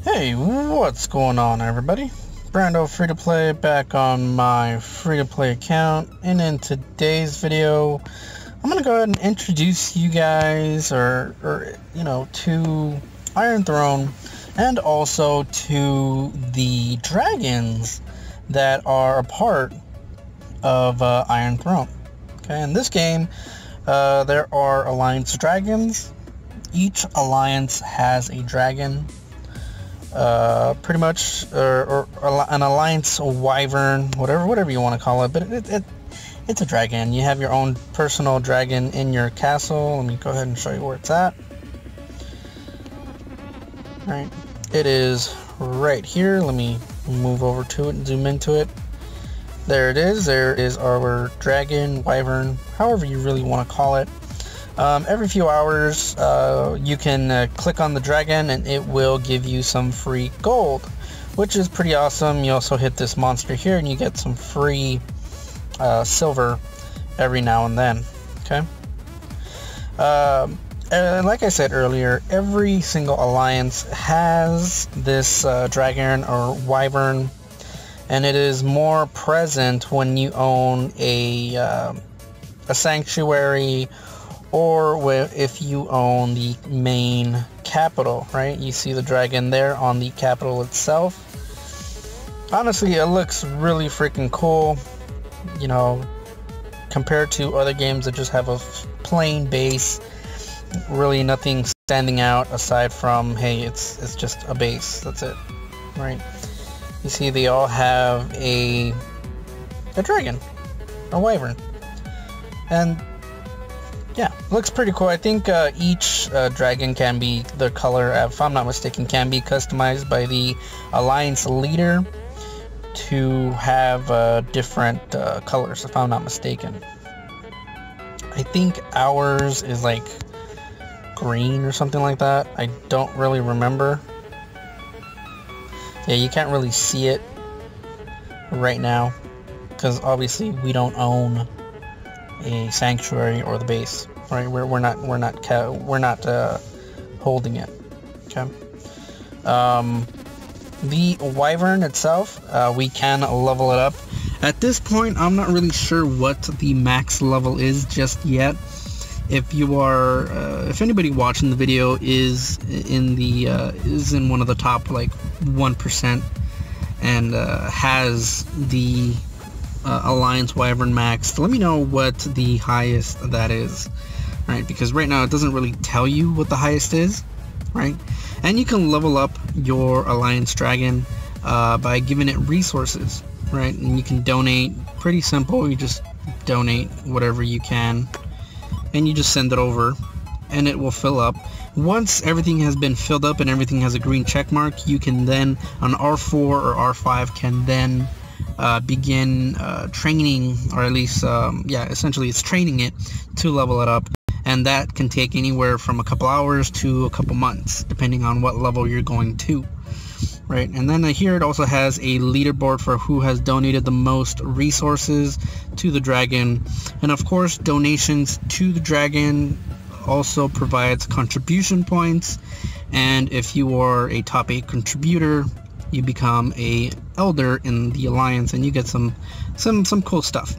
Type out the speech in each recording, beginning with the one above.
Hey, what's going on, everybody? Brando Free to Play back on my free to play account, and in today's video I'm gonna go ahead and introduce you guys to Iron Throne and also to the dragons that are a part of Iron Throne. Okay, in this game there are alliance dragons. Each alliance has a dragon, pretty much, or an alliance wyvern, whatever you want to call it, but it's a dragon. You have your own personal dragon in your castle. Let me go ahead and show you where it's at. Right, it is right here. Let me move over to it and zoom into it. There it is. There is our dragon, wyvern, however you really want to call it. Every few hours you can click on the dragon and it will give you some free gold, which is pretty awesome. You also hit this monster here and you get some free silver every now and then. Okay. And like I said earlier, every single alliance has this dragon or wyvern, and it is more present when you own a sanctuary, or if you own the main capital, right? You see the dragon there on the capital itself. Honestly, it looks really freaking cool, you know, compared to other games that just have a plain base. Really nothing standing out aside from, hey, it's just a base, that's it, right? You see they all have a dragon, a wyvern, and yeah, looks pretty cool. I think each dragon can be, the color, if I'm not mistaken, can be customized by the alliance leader to have different colors, if I'm not mistaken. I think ours is like green or something like that. I don't really remember. Yeah, you can't really see it right now because obviously we don't own a sanctuary or the base, right? We're not holding it. Okay. The wyvern itself, we can level it up. At this point, I'm not really sure what the max level is just yet. If you are, if anybody watching the video is in one of the top like 1% and has the alliance wyvern maxed, let me know what the highest that is, right? Because right now it doesn't really tell you what the highest is, right? And you can level up your alliance dragon by giving it resources, right? And you can donate. Pretty simple. You just donate whatever you can and you just send it over and it will fill up. Once everything has been filled up and everything has a green check mark, you can then on R4 or R5 can then begin training, or at least essentially it's training it to level it up, and that can take anywhere from a couple hours to a couple months depending on what level you're going to, right? And then here it also has a leaderboard for who has donated the most resources to the dragon, and of course donations to the dragon also provides contribution points, and if you are a top 8 contributor you become a elder in the alliance and you get some cool stuff.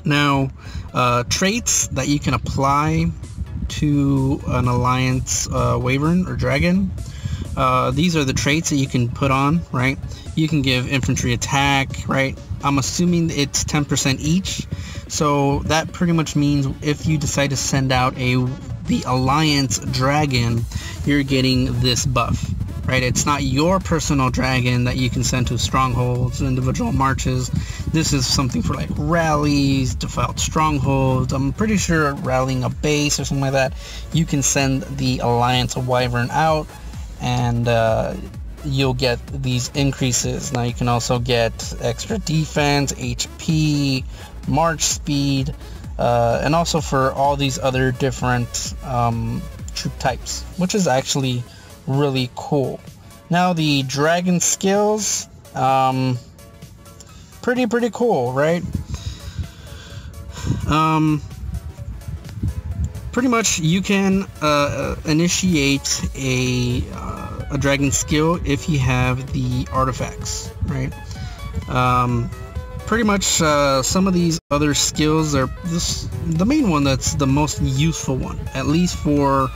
Now traits that you can apply to an alliance wyvern or dragon, these are the traits that you can put on, right? You can give infantry attack, right? I'm assuming it's 10% each, so that pretty much means if you decide to send out the alliance dragon, you're getting this buff, right? It's not your personal dragon that you can send to strongholds, individual marches. This is something for like rallies, default strongholds. I'm pretty sure rallying a base or something like that, you can send the alliance wyvern out and you'll get these increases. Now you can also get extra defense, HP, march speed, and also for all these other different troop types, which is actually really cool. Now the dragon skills, pretty cool, right? Pretty much you can initiate a a dragon skill if you have the artifacts, right? Pretty much some of these other skills are the main one that's the most useful one, at least for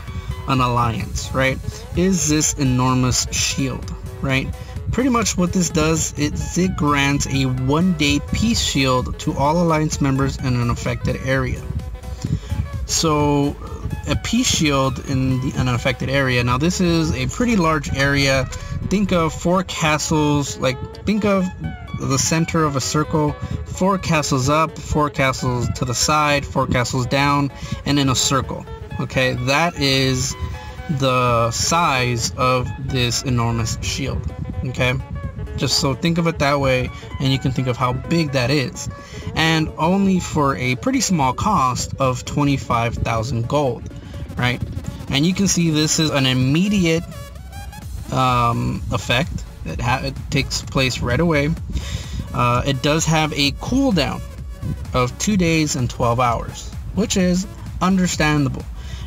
an alliance, right, is this enormous shield, right? Pretty much what this does is it grants a 1-day peace shield to all alliance members in an affected area. So a peace shield in an affected area, now this is a pretty large area. Think of 4 castles, like think of the center of a circle, 4 castles up, 4 castles to the side, 4 castles down, and in a circle. Okay, that is the size of this enormous shield. Okay, just so think of it that way, and you can think of how big that is, and only for a pretty small cost of 25,000 gold, right? And you can see this is an immediate effect. It takes place right away. It does have a cooldown of 2 days and 12 hours, which is understandable.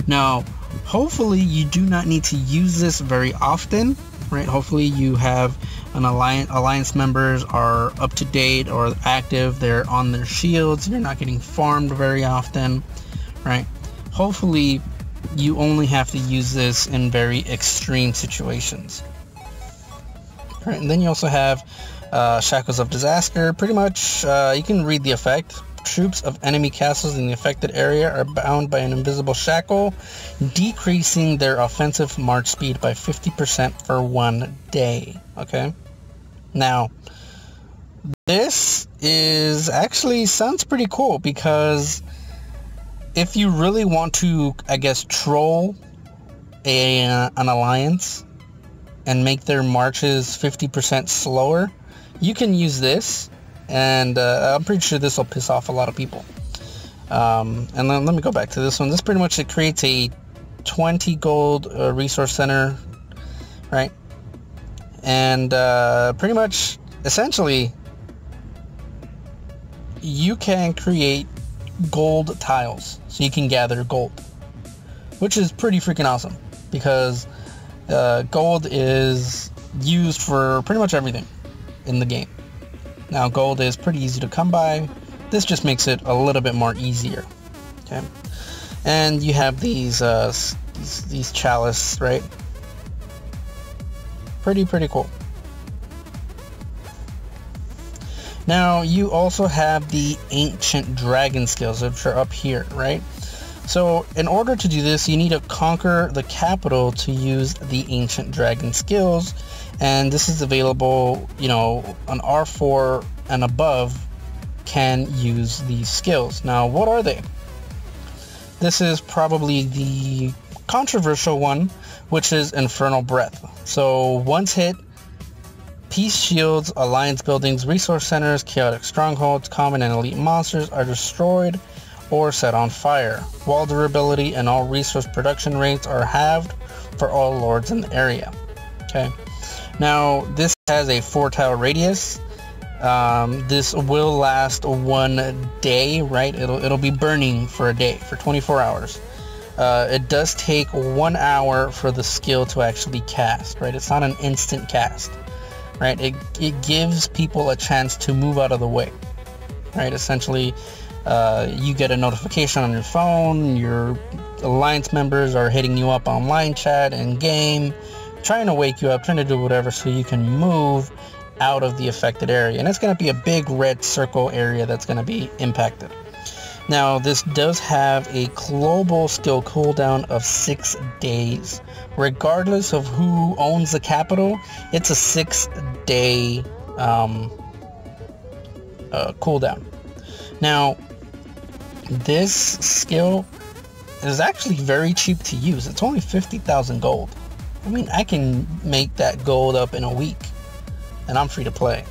Now, hopefully you do not need to use this very often, right? Hopefully you have an alliance members are up to date or active, they're on their shields, you're not getting farmed very often, right? Hopefully you only have to use this in very extreme situations. Right, and then you also have Shackles of Disaster. Pretty much you can read the effect. Troops of enemy castles in the affected area are bound by an invisible shackle, decreasing their offensive march speed by 50% for 1 day. Okay, now this is actually sounds pretty cool, because if you really want to, I guess, troll an alliance and make their marches 50% slower, you can use this, and I'm pretty sure this will piss off a lot of people. And then let me go back to this one. This pretty much, it creates a 20 gold resource center, right? And pretty much, essentially, you can create gold tiles, so you can gather gold, which is pretty freaking awesome, because gold is used for pretty much everything in the game. Now, gold is pretty easy to come by. This just makes it a little bit more easier. Okay, and you have these chalice, right? Pretty cool. Now you also have the ancient dragon skills, which are up here, right? So in order to do this, you need to conquer the capital to use the ancient dragon skills, and this is available, you know, an R4 and above can use these skills. Now, what are they? This is probably the controversial one, which is Infernal Breath. So once hit, peace shields, alliance buildings, resource centers, chaotic strongholds, common and elite monsters are destroyed or set on fire. Wall durability and all resource production rates are halved for all lords in the area. Okay, now this has a 4-tile radius. This will last 1 day, right? It'll be burning for a day, for 24 hours. It does take 1 hour for the skill to actually cast, right? It's not an instant cast, right? It gives people a chance to move out of the way, right? Essentially, you get a notification on your phone, your alliance members are hitting you up online chat and game, trying to wake you up, trying to do whatever so you can move out of the affected area. And it's going to be a big red circle area that's going to be impacted. Now, this does have a global skill cooldown of 6 days. Regardless of who owns the capital, it's a 6-day cooldown. Now, this skill is actually very cheap to use. It's only 50,000 gold. I mean, I can make that gold up in a week, and I'm free to play.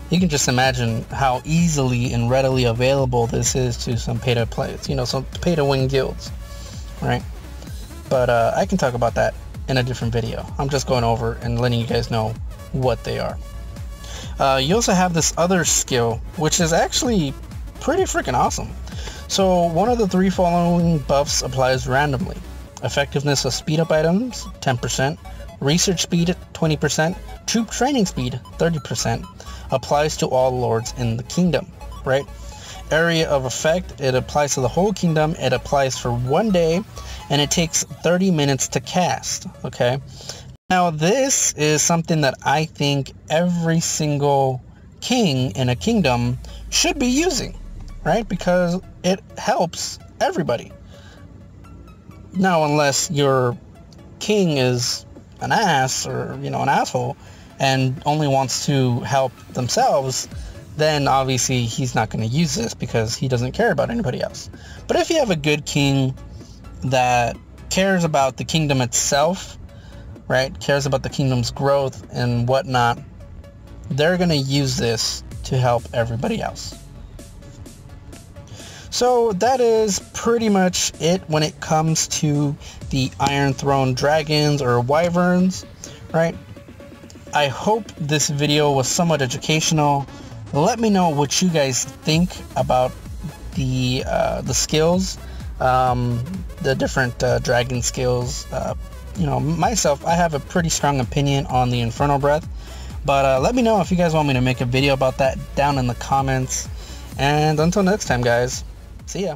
You can just imagine how easily and readily available this is to some pay-to-play, you know, some pay-to-win guilds, right? But I can talk about that in a different video. I'm just going over and letting you guys know what they are. You also have this other skill, which is actually pretty freaking awesome. So one of the 3 following buffs applies randomly. Effectiveness of speed up items, 10%. Research speed 20%, troop training speed 30%, applies to all lords in the kingdom, right? Area of effect, it applies to the whole kingdom, it applies for 1 day, and it takes 30 minutes to cast, okay? Now this is something that I think every single king in a kingdom should be using, right? Because it helps everybody. Now, unless your king is an ass or, an asshole and only wants to help themselves, then obviously he's not going to use this because he doesn't care about anybody else. But if you have a good king that cares about the kingdom itself, right, cares about the kingdom's growth and whatnot, they're going to use this to help everybody else. So that is pretty much it when it comes to the Iron Throne dragons or wyverns, right? I hope this video was somewhat educational. Let me know what you guys think about the skills, the different dragon skills. Myself, I have a pretty strong opinion on the Infernal Breath, but let me know if you guys want me to make a video about that down in the comments. And until next time, guys, see ya.